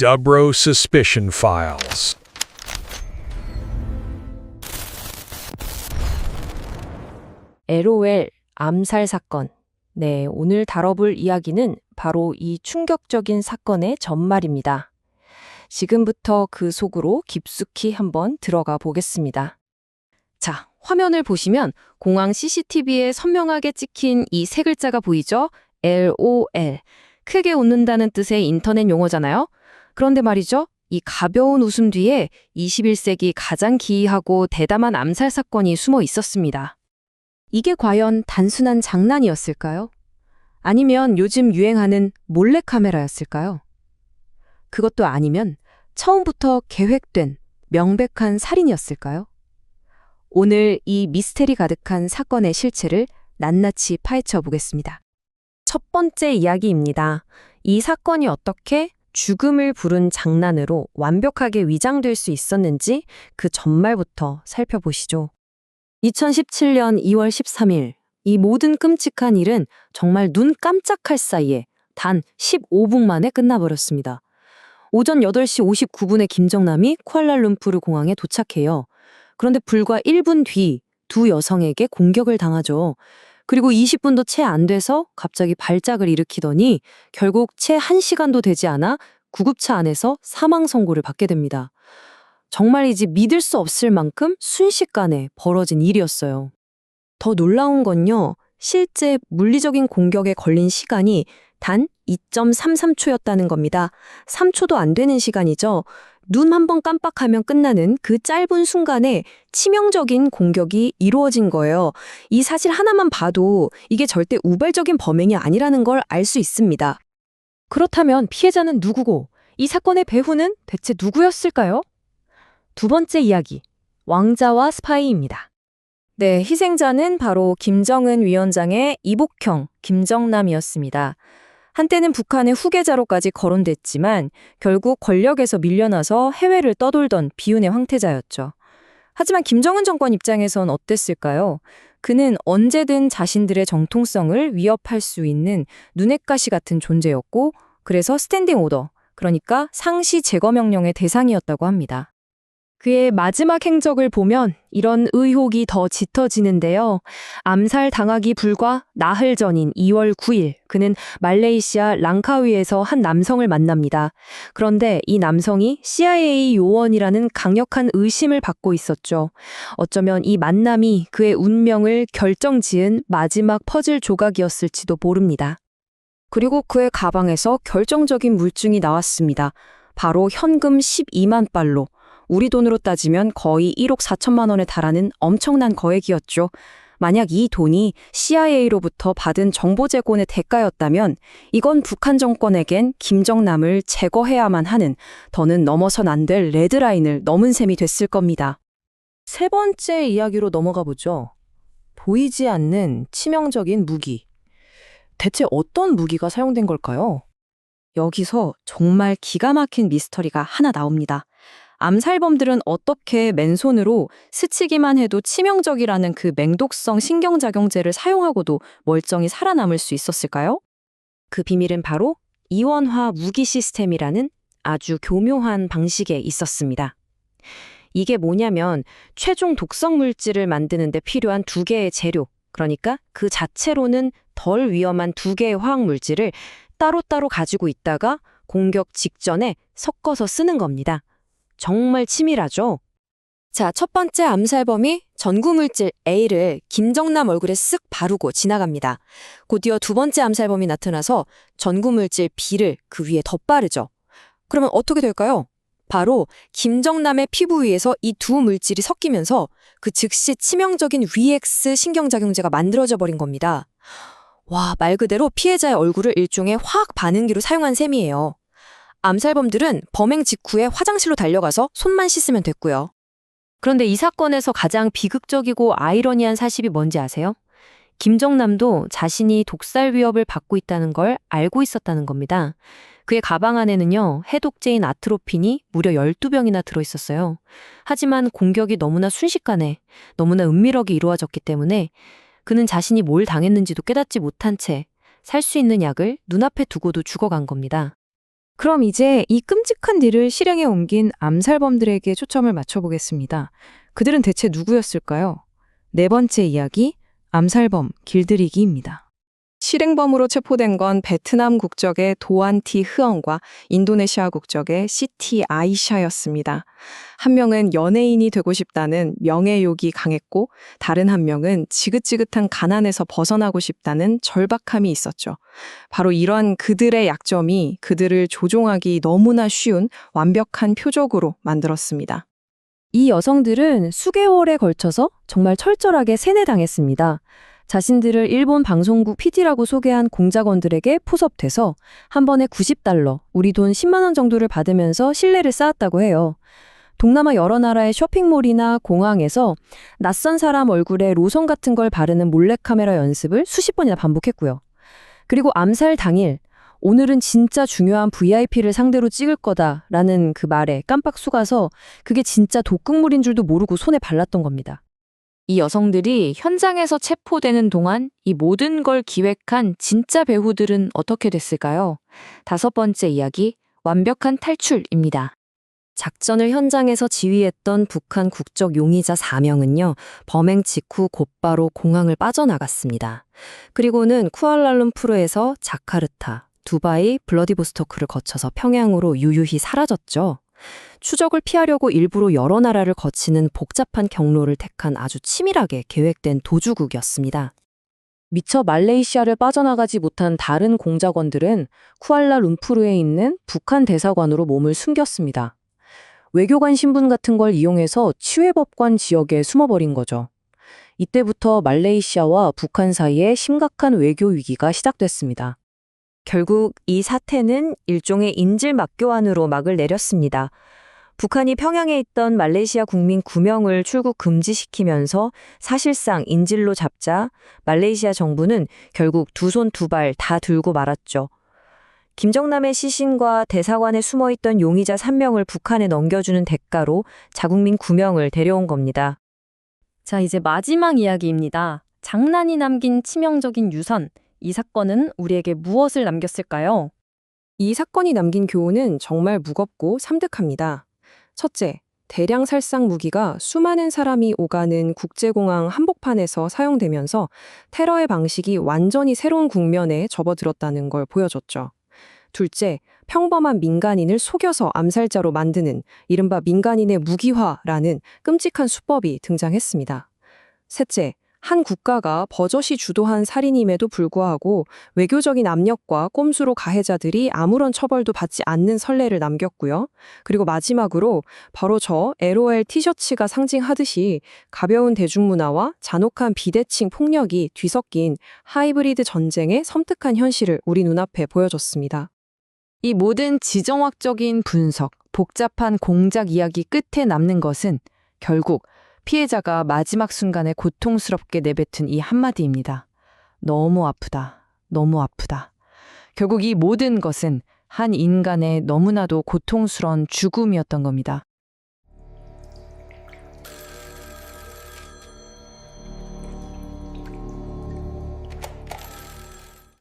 Dubro Suspicion Files. LOL 암살 사건. 네, 오늘 다뤄볼 이야기는 바로 이 충격적인 사건의 전말입니다. 지금부터 그 속으로 깊숙이 한번 들어가 보겠습니다. 자, 화면을 보시면 공항 CCTV에 선명하게 찍힌 이 세 글자가 보이죠? LOL. 크게 웃는다는 뜻의 인터넷 용어잖아요. 그런데 말이죠. 이 가벼운 웃음 뒤에 21세기 가장 기이하고 대담한 암살 사건이 숨어 있었습니다. 이게 과연 단순한 장난이었을까요? 아니면 요즘 유행하는 몰래카메라였을까요? 그것도 아니면 처음부터 계획된 명백한 살인이었을까요? 오늘 이 미스테리 가득한 사건의 실체를 낱낱이 파헤쳐 보겠습니다. 첫 번째 이야기입니다. 이 사건이 어떻게 죽음을 부른 장난으로 완벽하게 위장될 수 있었는지 그 전말부터 살펴보시죠. 2017년 2월 13일, 이 모든 끔찍한 일은 정말 눈 깜짝할 사이에 단 15분 만에 끝나버렸습니다. 오전 8시 59분에 김정남이 쿠알라룸푸르 공항에 도착해요. 그런데 불과 1분 뒤 두 여성에게 공격을 당하죠. 그리고 20분도 채 안 돼서 갑자기 발작을 일으키더니 결국 채 1시간도 되지 않아 구급차 안에서 사망 선고를 받게 됩니다. 정말이지 믿을 수 없을 만큼 순식간에 벌어진 일이었어요. 더 놀라운 건요, 실제 물리적인 공격에 걸린 시간이 단 2.33초였다는 겁니다. 3초도 안 되는 시간이죠. 눈 한 번 깜빡하면 끝나는 그 짧은 순간에 치명적인 공격이 이루어진 거예요. 이 사실 하나만 봐도 이게 절대 우발적인 범행이 아니라는 걸 알 수 있습니다. 그렇다면 피해자는 누구고 이 사건의 배후는 대체 누구였을까요? 두 번째 이야기, 왕자와 스파이입니다. 네, 희생자는 바로 김정은 위원장의 이복형 김정남이었습니다. 한때는 북한의 후계자로까지 거론됐지만 결국 권력에서 밀려나서 해외를 떠돌던 비운의 황태자였죠. 하지만 김정은 정권 입장에선 어땠을까요? 그는 언제든 자신들의 정통성을 위협할 수 있는 눈엣가시 같은 존재였고, 그래서 스탠딩 오더, 그러니까 상시 제거 명령의 대상이었다고 합니다. 그의 마지막 행적을 보면 이런 의혹이 더 짙어지는데요. 암살 당하기 불과 나흘 전인 2월 9일, 그는 말레이시아 랑카위에서 한 남성을 만납니다. 그런데 이 남성이 CIA 요원이라는 강력한 의심을 받고 있었죠. 어쩌면 이 만남이 그의 운명을 결정지은 마지막 퍼즐 조각이었을지도 모릅니다. 그리고 그의 가방에서 결정적인 물증이 나왔습니다. 바로 현금 12만 달러. 우리 돈으로 따지면 거의 1억 4천만 원에 달하는 엄청난 거액이었죠. 만약 이 돈이 CIA로부터 받은 정보 제공의 대가였다면 이건 북한 정권에겐 김정남을 제거해야만 하는, 더는 넘어선 안 될 레드라인을 넘은 셈이 됐을 겁니다. 세 번째 이야기로 넘어가 보죠. 보이지 않는 치명적인 무기. 대체 어떤 무기가 사용된 걸까요? 여기서 정말 기가 막힌 미스터리가 하나 나옵니다. 암살범들은 어떻게 맨손으로 스치기만 해도 치명적이라는 그 맹독성 신경작용제를 사용하고도 멀쩡히 살아남을 수 있었을까요? 그 비밀은 바로 이원화 무기 시스템이라는 아주 교묘한 방식에 있었습니다. 이게 뭐냐면 최종 독성 물질을 만드는 데 필요한 두 개의 재료, 그러니까 그 자체로는 덜 위험한 두 개의 화학 물질을 따로따로 가지고 있다가 공격 직전에 섞어서 쓰는 겁니다. 정말 치밀하죠? 자, 첫 번째 암살범이 전구물질 A를 김정남 얼굴에 쓱 바르고 지나갑니다. 곧이어 두 번째 암살범이 나타나서 전구물질 B를 그 위에 덧바르죠. 그러면 어떻게 될까요? 바로 김정남의 피부 위에서 이 두 물질이 섞이면서 그 즉시 치명적인 VX 신경작용제가 만들어져 버린 겁니다. 와, 말 그대로 피해자의 얼굴을 일종의 화학 반응기로 사용한 셈이에요. 암살범들은 범행 직후에 화장실로 달려가서 손만 씻으면 됐고요. 그런데 이 사건에서 가장 비극적이고 아이러니한 사실이 뭔지 아세요? 김정남도 자신이 독살 위협을 받고 있다는 걸 알고 있었다는 겁니다. 그의 가방 안에는요, 해독제인 아트로핀이 무려 12병이나 들어있었어요. 하지만 공격이 너무나 순식간에, 너무나 은밀하게 이루어졌기 때문에 그는 자신이 뭘 당했는지도 깨닫지 못한 채 살 수 있는 약을 눈앞에 두고도 죽어간 겁니다. 그럼 이제 이 끔찍한 일을 실행에 옮긴 암살범들에게 초점을 맞춰보겠습니다. 그들은 대체 누구였을까요? 네 번째 이야기, 암살범 길들이기입니다. 실행범으로 체포된 건 베트남 국적의 도안 티 흐엉과 인도네시아 국적의 시티 아이샤였습니다. 한 명은 연예인이 되고 싶다는 명예욕이 강했고 다른 한 명은 지긋지긋한 가난에서 벗어나고 싶다는 절박함이 있었죠. 바로 이런 그들의 약점이 그들을 조종하기 너무나 쉬운 완벽한 표적으로 만들었습니다. 이 여성들은 수개월에 걸쳐서 정말 철저하게 세뇌당했습니다. 자신들을 일본 방송국 PD라고 소개한 공작원들에게 포섭돼서 한 번에 $90, 우리 돈 10만 원 정도를 받으면서 신뢰를 쌓았다고 해요. 동남아 여러 나라의 쇼핑몰이나 공항에서 낯선 사람 얼굴에 로션 같은 걸 바르는 몰래카메라 연습을 수십 번이나 반복했고요. 그리고 암살 당일, 오늘은 진짜 중요한 VIP를 상대로 찍을 거다라는 그 말에 깜빡 속아서 그게 진짜 독극물인 줄도 모르고 손에 발랐던 겁니다. 이 여성들이 현장에서 체포되는 동안 이 모든 걸 기획한 진짜 배우들은 어떻게 됐을까요? 다섯 번째 이야기, 완벽한 탈출입니다. 작전을 현장에서 지휘했던 북한 국적 용의자 4명은요, 범행 직후 곧바로 공항을 빠져나갔습니다. 그리고는 쿠알라룸푸르에서 자카르타, 두바이, 블러디보스토크를 거쳐서 평양으로 유유히 사라졌죠. 추적을 피하려고 일부러 여러 나라를 거치는 복잡한 경로를 택한 아주 치밀하게 계획된 도주국이었습니다. 미처 말레이시아를 빠져나가지 못한 다른 공작원들은 쿠알라룸푸르에 있는 북한 대사관으로 몸을 숨겼습니다. 외교관 신분 같은 걸 이용해서 치외법관 지역에 숨어버린 거죠. 이때부터 말레이시아와 북한 사이에 심각한 외교 위기가 시작됐습니다. 결국 이 사태는 일종의 인질 막교환으로 막을 내렸습니다. 북한이 평양에 있던 말레이시아 국민 9명을 출국 금지시키면서 사실상 인질로 잡자 말레이시아 정부는 결국 두 손 두 발 다 들고 말았죠. 김정남의 시신과 대사관에 숨어있던 용의자 3명을 북한에 넘겨주는 대가로 자국민 9명을 데려온 겁니다. 자, 이제 마지막 이야기입니다. 장난이 남긴 치명적인 유선. 이 사건은 우리에게 무엇을 남겼을까요? 이 사건이 남긴 교훈은 정말 무겁고 삼득합니다. 첫째, 대량 살상 무기가 수많은 사람이 오가는 국제공항 한복판에서 사용되면서 테러의 방식이 완전히 새로운 국면에 접어들었다는 걸 보여줬죠. 둘째, 평범한 민간인을 속여서 암살자로 만드는 이른바 민간인의 무기화라는 끔찍한 수법이 등장했습니다. 셋째, 한 국가가 버젓이 주도한 살인임에도 불구하고 외교적인 압력과 꼼수로 가해자들이 아무런 처벌도 받지 않는 선례를 남겼고요. 그리고 마지막으로 바로 저 LOL 티셔츠가 상징하듯이 가벼운 대중문화와 잔혹한 비대칭 폭력이 뒤섞인 하이브리드 전쟁의 섬뜩한 현실을 우리 눈앞에 보여줬습니다. 이 모든 지정학적인 분석, 복잡한 공작 이야기 끝에 남는 것은 결국 피해자가 마지막 순간에 고통스럽게 내뱉은 이 한마디입니다. 너무 아프다. 너무 아프다. 결국 이 모든 것은 한 인간의 너무나도 고통스러운 죽음이었던 겁니다.